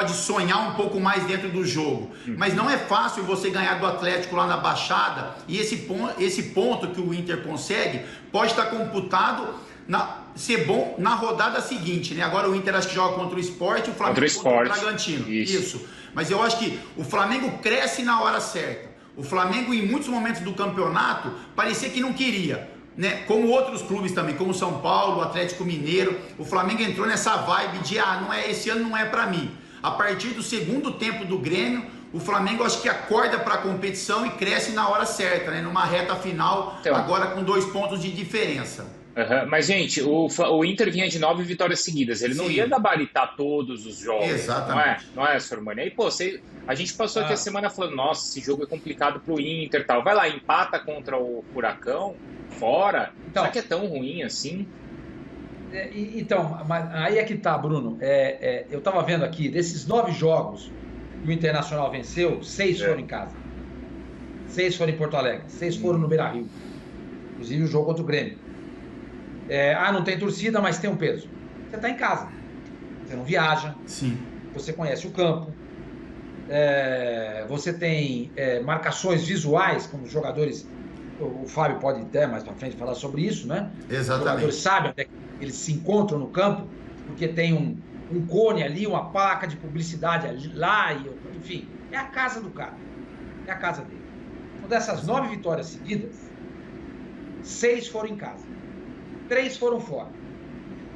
pode sonhar um pouco mais dentro do jogo. Mas não é fácil você ganhar do Atlético lá na Baixada, e esse ponto que o Inter consegue pode estar computado ser bom na rodada seguinte, né? Agora o Inter acho que joga contra o Sport, o Flamengo contra o Bragantino. Isso. Mas eu acho que o Flamengo cresce na hora certa. O Flamengo, em muitos momentos do campeonato, parecia que não queria, né? Como outros clubes também, como São Paulo, o Atlético Mineiro. O Flamengo entrou nessa vibe de, esse ano não é pra mim. A partir do segundo tempo do Grêmio, o Flamengo acho que acorda para a competição e cresce na hora certa, né? Numa reta final, então, agora com 2 pontos de diferença. Mas, gente, o Inter vinha de 9 vitórias seguidas. Ele não ia gabaritar todos os jogos. Exatamente. Não é, Sormani? Aí, pô, a gente passou aqui a semana falando, nossa, esse jogo é complicado pro Inter e tal. Vai lá, empata contra o Furacão, fora. Então, será que é tão ruim assim? Então, aí é que tá, Bruno. Eu tava vendo aqui, desses 9 jogos que o Internacional venceu, 6 foram em casa. 6 foram em Porto Alegre. 6 foram no Beira-Rio. Inclusive o jogo contra o Grêmio. Não tem torcida, mas tem um peso. Você está em casa. Você não viaja. Sim. Você conhece o campo. Você tem marcações visuais, como os jogadores... O Fábio pode até mais para frente falar sobre isso, né? Exatamente. Os jogadores sabem até que eles se encontram no campo, porque tem um cone ali, uma placa de publicidade ali, lá, enfim. É a casa do cara. É a casa dele. Então, dessas 9 vitórias seguidas, 6 foram em casa. 3 foram fora.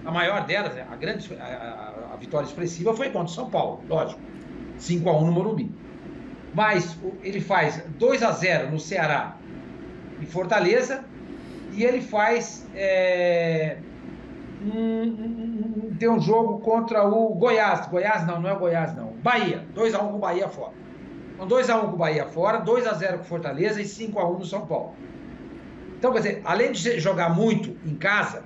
A maior delas, a vitória expressiva foi contra o São Paulo, lógico. 5-1 no Morumbi. Mas ele faz 2-0 no Ceará e Fortaleza, e ele faz tem um jogo contra o Goiás. Não é o Goiás, não. Bahia. 2-1 com o Bahia fora. Então, 2-1 com o Bahia fora, 2-0 com Fortaleza e 5-1 no São Paulo. Então, quer dizer, além de jogar muito em casa,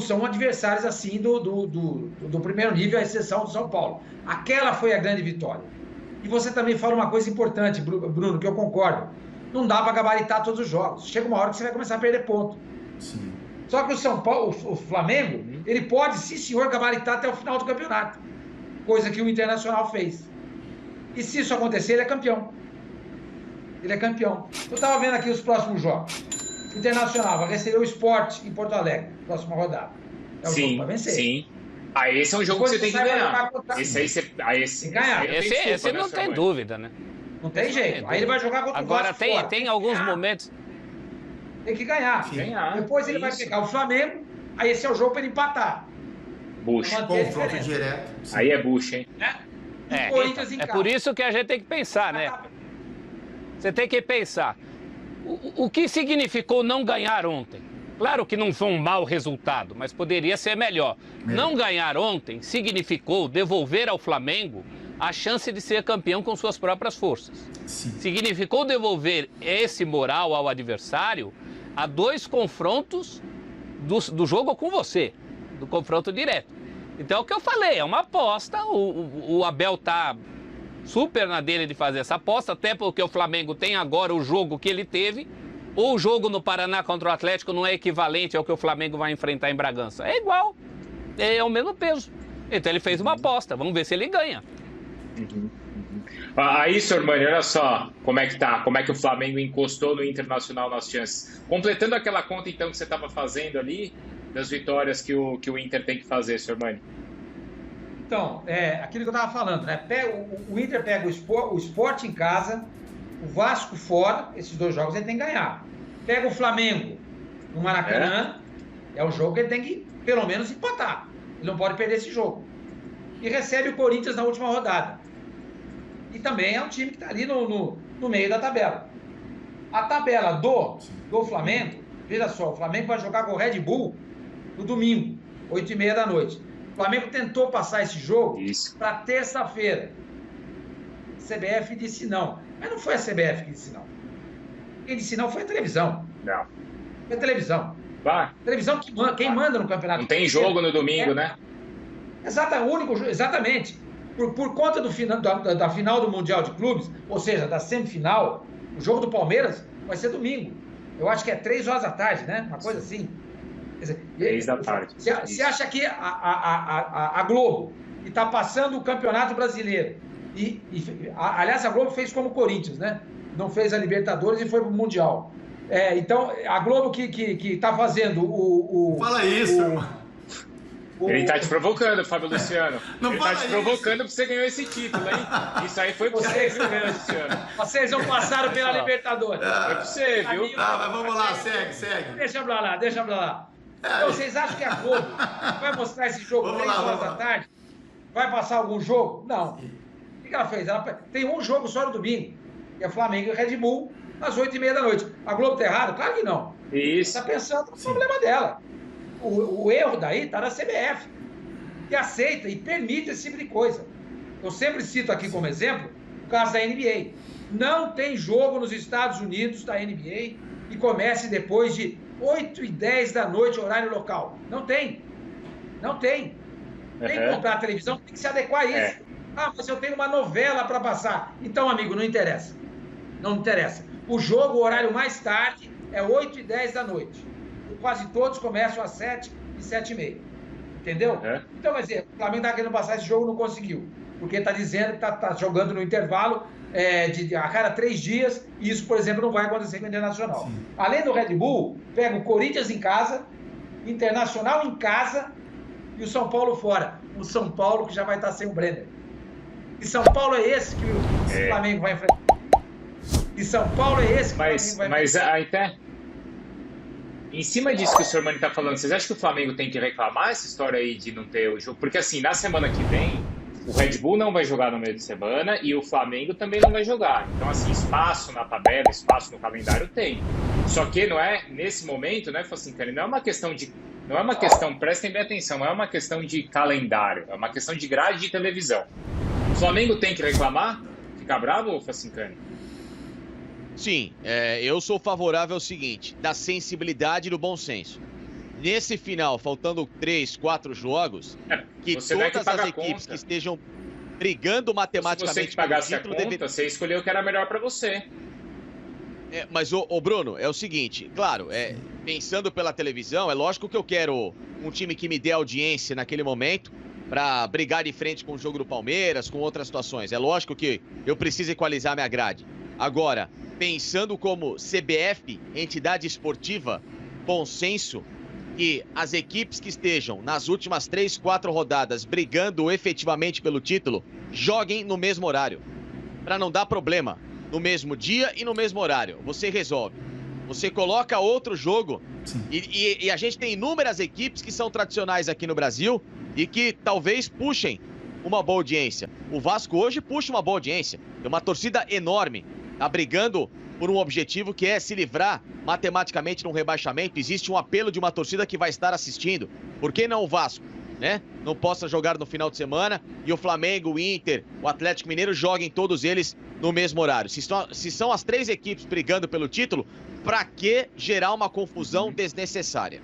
são adversários assim do primeiro nível, à exceção do São Paulo. Aquela foi a grande vitória. E você também fala uma coisa importante, Bruno, que eu concordo. Não dá para gabaritar todos os jogos. Chega uma hora que você vai começar a perder ponto. Sim. Só que o São Paulo, o Flamengo, ele pode, sim senhor, gabaritar até o final do campeonato. Coisa que o Internacional fez. E se isso acontecer, ele é campeão. Ele é campeão. Eu estava vendo aqui os próximos jogos. Internacional vai receber o Sport em Porto Alegre, próxima rodada. É o jogo para vencer. Sim. Esse é um jogo que você tem que ganhar. Esse aí você tem que ganhar. Esse não tem dúvida, né? Não tem jeito. Aí ele vai jogar contra o Vasco. Agora tem alguns momentos. Tem que ganhar. Depois ele vai pegar o Flamengo. Aí esse é o jogo para ele empatar. Bucha. Confronto direto. Sim. Aí é bucha, hein? É por isso que a gente tem que pensar, né? Você tem que pensar. O que significou não ganhar ontem? Claro que não foi um mau resultado, mas poderia ser melhor. Não ganhar ontem significou devolver ao Flamengo a chance de ser campeão com suas próprias forças. Sim. Significou devolver esse moral ao adversário a 2 confrontos do jogo com você, do confronto direto. Então é o que eu falei, é uma aposta, o Abel tá super na dele de fazer essa aposta, até porque o Flamengo tem agora o jogo que ele teve, ou o jogo no Paraná contra o Atlético não é equivalente ao que o Flamengo vai enfrentar em Bragança. É igual, é o mesmo peso. Então ele fez uma aposta, vamos ver se ele ganha. Aí, Sormani, olha só como é que tá, como é que o Flamengo encostou no Internacional nas chances. Completando aquela conta, então, que você estava fazendo ali, das vitórias que o Inter tem que fazer, Sormani. Então, aquilo que eu estava falando, né? O Inter pega o Sport em casa, o Vasco fora, esses 2 jogos ele tem que ganhar. Pega o Flamengo no Maracanã, é um jogo que ele tem que, pelo menos, empatar. Ele não pode perder esse jogo. E recebe o Corinthians na última rodada. E também é um time que está ali no meio da tabela. A tabela do Flamengo, veja só, o Flamengo vai jogar com o Red Bull no domingo, 8h30 da noite. O Flamengo tentou passar esse jogo para terça-feira. A CBF disse não. Mas não foi a CBF que disse não. Quem disse não foi a televisão. Não. Foi a televisão. Vai. Televisão quem manda no campeonato. Não tem jogo no domingo, né? Exatamente. Por conta da final do Mundial de Clubes, ou seja, da semifinal, o jogo do Palmeiras vai ser domingo. Eu acho que é 3 horas da tarde, né? Uma coisa assim. dizer, 3 da tarde. Você acha que a Globo, que está passando o Campeonato Brasileiro, aliás, a Globo fez como o Corinthians, né? Não fez a Libertadores e foi para o Mundial. Então, a Globo que está fazendo Fala isso, irmão. Ele está te provocando, Fábio Luciano. Não ele está te provocando porque você ganhou esse título, hein? Isso aí foi pra você, viu, Luciano? Vocês não passaram pela Libertadores. Foi pra você, viu? Mas vamos lá, segue. Deixa pra lá. Então, vocês acham que a Globo vai mostrar esse jogo 3 horas da tarde? Vai passar algum jogo? Não. O que ela fez? Ela tem um jogo só no domingo, que é Flamengo e Red Bull, às 8h30 da noite. A Globo tá errado? Claro que não. Isso. Está pensando no problema dela. O erro daí está na CBF, que aceita e permite esse tipo de coisa. Eu sempre cito aqui como exemplo o caso da NBA. Não tem jogo nos Estados Unidos da NBA que comece depois de 8h10 da noite, horário local. Não tem. Tem que comprar a televisão, tem que se adequar a isso. Mas eu tenho uma novela para passar. Então, amigo, não interessa. Não interessa. O jogo, o horário mais tarde, é 8h10 da noite. Quase todos começam às 7h e 7h30. Entendeu? Então, vai dizer, o Flamengo está querendo passar esse jogo, não conseguiu. Porque está dizendo que está jogando no intervalo a cada 3 dias, e isso, por exemplo, não vai acontecer com o Internacional. Sim. Além do Red Bull, pega o Corinthians em casa, Internacional em casa e o São Paulo fora. O São Paulo que já vai estar sem o Brenner. E São Paulo é esse que o Flamengo vai enfrentar. E São Paulo é esse que o Flamengo vai enfrentar. Mas até... Em cima disso que o senhor Mani está falando, vocês acham que o Flamengo tem que reclamar essa história aí de não ter o jogo? Porque assim, na semana que vem, o Red Bull não vai jogar no meio de semana e o Flamengo também não vai jogar. Então, assim, espaço na tabela, espaço no calendário tem. Só que não é, nesse momento, né, Facincani, não é uma questão, prestem bem atenção, não é uma questão de calendário, é uma questão de grade de televisão. O Flamengo tem que reclamar? Ficar bravo, Facincani? Sim, eu sou favorável ao seguinte, da sensibilidade e do bom senso. Nesse final, faltando 3, 4 jogos, que todas as equipes que estejam brigando matematicamente se você pagasse a conta, você escolheu o que era melhor para você. Mas, ô Bruno, é o seguinte, claro, pensando pela televisão, é lógico que eu quero um time que me dê audiência naquele momento para brigar de frente com o jogo do Palmeiras, com outras situações. É lógico que eu preciso equalizar minha grade. Agora, pensando como CBF, entidade esportiva, bom senso, que as equipes que estejam nas últimas 3, 4 rodadas brigando efetivamente pelo título, joguem no mesmo horário. Para não dar problema, no mesmo dia e no mesmo horário. Você resolve. Você coloca outro jogo e a gente tem inúmeras equipes que são tradicionais aqui no Brasil e que talvez puxem uma boa audiência. O Vasco hoje puxa uma boa audiência. Tem uma torcida enorme. Tá brigando por um objetivo que é se livrar matematicamente de um rebaixamento. Existe um apelo de uma torcida que vai estar assistindo. Por que não o Vasco, né? Não possa jogar no final de semana e o Flamengo, o Inter, o Atlético Mineiro joguem todos eles no mesmo horário. Se são as 3 equipes brigando pelo título, pra que gerar uma confusão desnecessária?